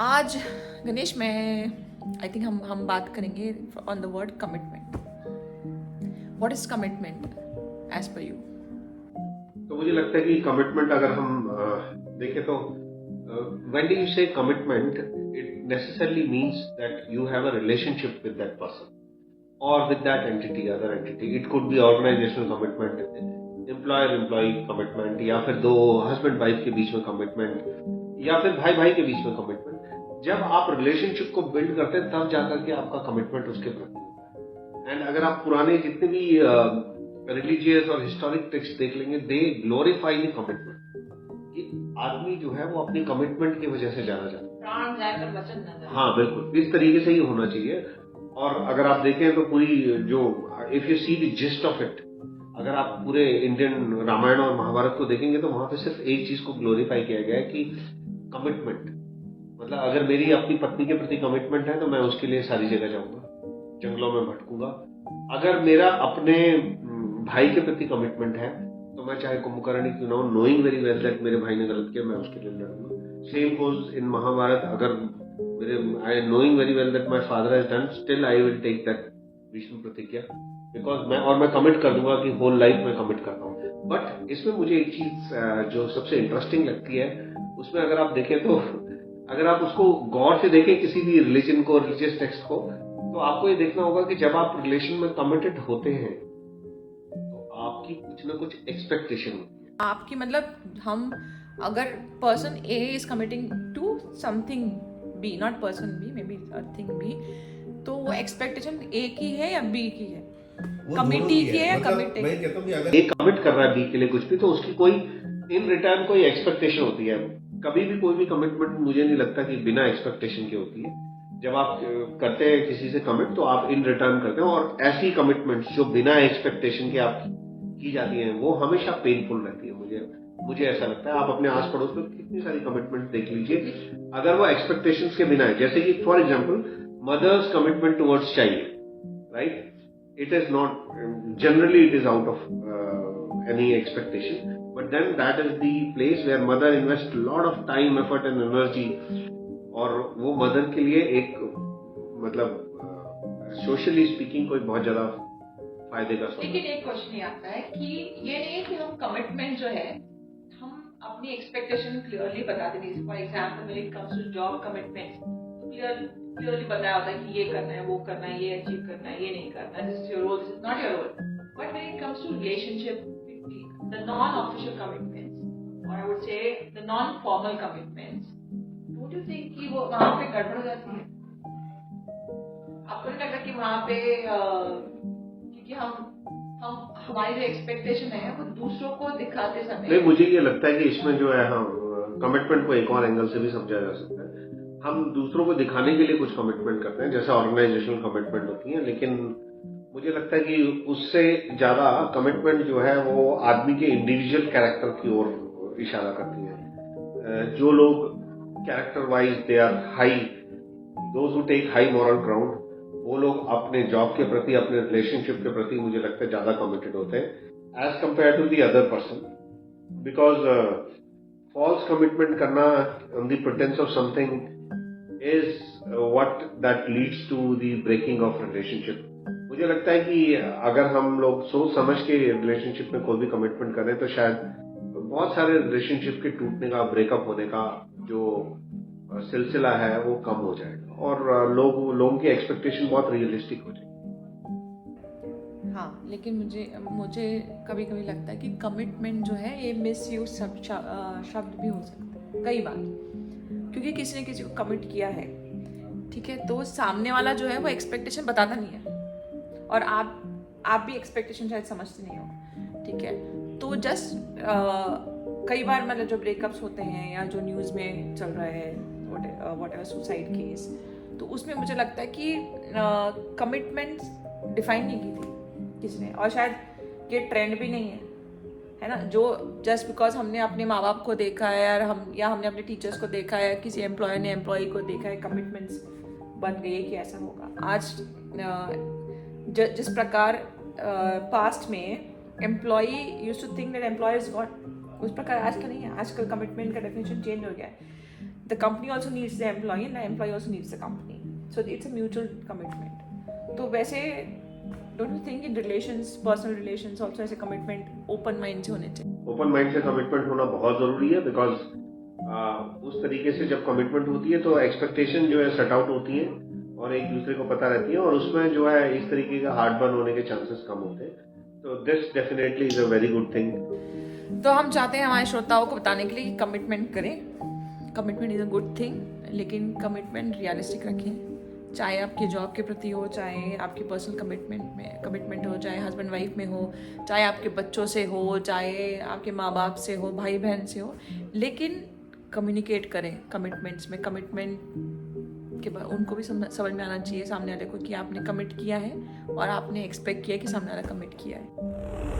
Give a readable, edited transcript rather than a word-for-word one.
आज गणेश मैं I think हम बात करेंगे on the word commitment. What is commitment as per you? तो मुझे लगता है कि कमिटमेंट अगर हम देखें तो when you say commitment it necessarily means that you have a relationship with that person और with that entity, other entity. It could be organisational commitment, employer employee commitment, या फिर दो हस्बैंड वाइफ के बीच में कमिटमेंट, या फिर भाई भाई के बीच में कमिटमेंट. जब आप रिलेशनशिप को बिल्ड करते हैं तब जाकर के आपका कमिटमेंट उसके प्रति होता है. एंड अगर आप पुराने जितने भी रिलीजियस और हिस्टोरिक टेक्स्ट देख लेंगे, दे ग्लोरीफाई द कमिटमेंट. कि आदमी जो है वो अपनी कमिटमेंट की वजह से जाना जाता है. प्राण जाकर वचन न जाए. हाँ बिल्कुल, इस तरीके से ही होना चाहिए. और अगर आप देखें तो पूरी जो if you see the gist of it, अगर आप पूरे इंडियन रामायण और महाभारत को देखेंगे तो वहां पे सिर्फ एक चीज को ग्लोरीफाई किया गया है कि कमिटमेंट. मतलब अगर मेरी अपनी पत्नी के प्रति कमिटमेंट है तो मैं उसके लिए सारी जगह जाऊंगा, जंगलों में भटकूंगा. अगर मेरा अपने भाई के प्रति कमिटमेंट है तो मैं चाहे कुंभकर्ण क्यों ना हो, नोइंग वेरी वेल दैट मेरे भाई ने गलत किया, मैं उसके लिए लड़ूंगा. Same goes in Mahabharata. अगर मेरे I knowing very well that my father has done, still I will take that Bhishma pratigya, because मैं कमिट कर दूंगा कि होल लाइफ में कमिट करता हूँ. बट इसमें मुझे एक चीज जो सबसे इंटरेस्टिंग लगती है, उसमें अगर आप देखें तो अगर आप उसको गौर से देखें किसी भी रिलीजन को, रिलीजियस टेक्स्ट को, तो आपको ये देखना होगा कि जब आप रिलेशन में कमिटेड होते हैं तो आपकी कुछ ना कुछ एक्सपेक्टेशन होती है. आपकी मतलब हम अगर person A is committing to something B, not person B, may be thing B, तो वो एक्सपेक्टेशन ए की है या बी की है, कमिटी की है या कमिटी? मैं कहता हूँ कि अगर एक कमिट कर रहा है बी के लिए कुछ भी, तो उसकी कोई इन रिटर्न कोई एक्सपेक्टेशन होती है. कभी भी कोई भी कमिटमेंट मुझे नहीं लगता कि बिना एक्सपेक्टेशन के होती है. जब आप करते हैं किसी से कमिट तो आप इन रिटर्न करते हैं, और ऐसी कमिटमेंट्स जो बिना एक्सपेक्टेशन के आप की जाती हैं वो हमेशा पेनफुल रहती है. मुझे ऐसा लगता है. आप अपने आस पड़ोस में कितनी सारी कमिटमेंट देख लीजिए, अगर वो एक्सपेक्टेशंस के बिना है. जैसे कि for example mother's commitment towards child, right, it is not generally it is out of any expectation, but then that is the place where mother invests a lot of time, effort and energy, और वो mother के लिए एक मतलब socially speaking कोई बहुत ज्यादा फायदे का. लेकिन एक क्वेश्चन ये आता है कि ये नहीं है कि हम कमिटमेंट जो है हम अपनी एक्सपेक्टेशन क्लियरली बताते नहीं. For example when it comes to job commitment, clearly बताया होता है कि ये करना है, वो करना है, ये अचीव करना है, ये नहीं करना है, this is your role, this is not your role. But when it comes to relationship, the non official commitments, और I would say the non formal commitments, don't you think कि वो वहां पे गड़बड़ हो जाती है? आपको नहीं लगता कि वहां पे क्योंकि हम हमारी जो एक्सपेक्टेशन है वो दूसरों को दिखाते समय. नहीं, मुझे ये लगता है कि इसमें जो है हाँ कमिटमेंट को एक और एंगल से भी समझा जा सकता है. हम दूसरों को दिखाने के लिए कुछ कमिटमेंट करते हैं, जैसे ऑर्गेनाइजेशनल कमिटमेंट होती है, लेकिन मुझे लगता है कि उससे ज्यादा कमिटमेंट जो है वो आदमी के इंडिविजुअल कैरेक्टर की ओर इशारा करती है. जो लोग character wise they are high, those who take high moral ground, वो लोग अपने जॉब के प्रति, अपने रिलेशनशिप के प्रति मुझे लगता है ज्यादा कमिटेड होते हैं as compare to the other person. Because false commitment करना on the pretence of something is what that leads to the breaking of relationship. मुझे लगता है कि अगर हम लोग सोच समझ के रिलेशनशिप में कोई भी कमिटमेंट करें तो शायद बहुत सारे रिलेशनशिप के टूटने का, ब्रेकअप होने का जो सिलसिला है वो कम हो जाएगा, और लोगों की एक्सपेक्टेशन बहुत रियलिस्टिक हो जाएगी. हाँ, लेकिन मुझे कभी कभी लगता है कि कमिटमेंट जो है ये मिसयूज शब्द भी हो सकता है कई बार, क्योंकि किसी ने किसी को कमिट किया है, ठीक है, तो सामने वाला जो है वो एक्सपेक्टेशन बताता नहीं है, और आप भी एक्सपेक्टेशन शायद समझते नहीं हो, ठीक है. तो जस्ट कई बार मतलब जो ब्रेकअप्स होते हैं या जो न्यूज़ में चल रहा है व्हाटएवर सुसाइड केस, तो उसमें मुझे लगता है कि कमिटमेंट डिफाइन नहीं की थी किसी ने, और शायद ये ट्रेंड भी नहीं है ना, जो जस्ट बिकॉज हमने अपने माँ बाप को देखा है या हमने अपने टीचर्स को देखा है, किसी एम्प्लॉयर ने एम्प्लॉई को देखा है, कमिटमेंट्स बन गई कि ऐसा होगा. आज जिस प्रकार पास्ट में employee used to think that employer is God, उस प्रकार आजकल नहीं है. आजकल कमिटमेंट का डेफिनेशन चेंज हो गया है. The company also needs the employee and the employee also needs the company, so it's a mutual commitment. तो वैसे don't you think in relations, personal relations also ऐसे कमिटमेंट ओपन माइंड से होने चाहिए? Open mind से commitment होना बहुत जरूरी है, बिकॉज उस तरीके से जब कमिटमेंट होती है तो एक्सपेक्टेशन जो है सेट आउट होती है और एक दूसरे को पता रहती है, और उसमें जो है इस तरीके का हार्ट बर्न होने के चांसेस कम होते हैं. तो this definitely is a very good thing. तो हम चाहते हैं हमारे श्रोताओं को बताने के लिए कि कमिटमेंट करें. Commitment is a good thing, लेकिन कमिटमेंट रियलिस्टिक रखें. चाहे आपकी जॉब के प्रति हो, चाहे आपकी पर्सनल कमिटमेंट हो, चाहे हस्बैंड वाइफ में हो, चाहे आपके बच्चों से हो, चाहे आपके माँ बाप से हो, भाई बहन से हो, लेकिन कम्युनिकेट करें कमिटमेंट्स में. कमिटमेंट के बाद उनको भी समझ में आना चाहिए सामने वाले को कि आपने कमिट किया है और आपने एक्सपेक्ट किया कि सामने वाला कमिट किया है.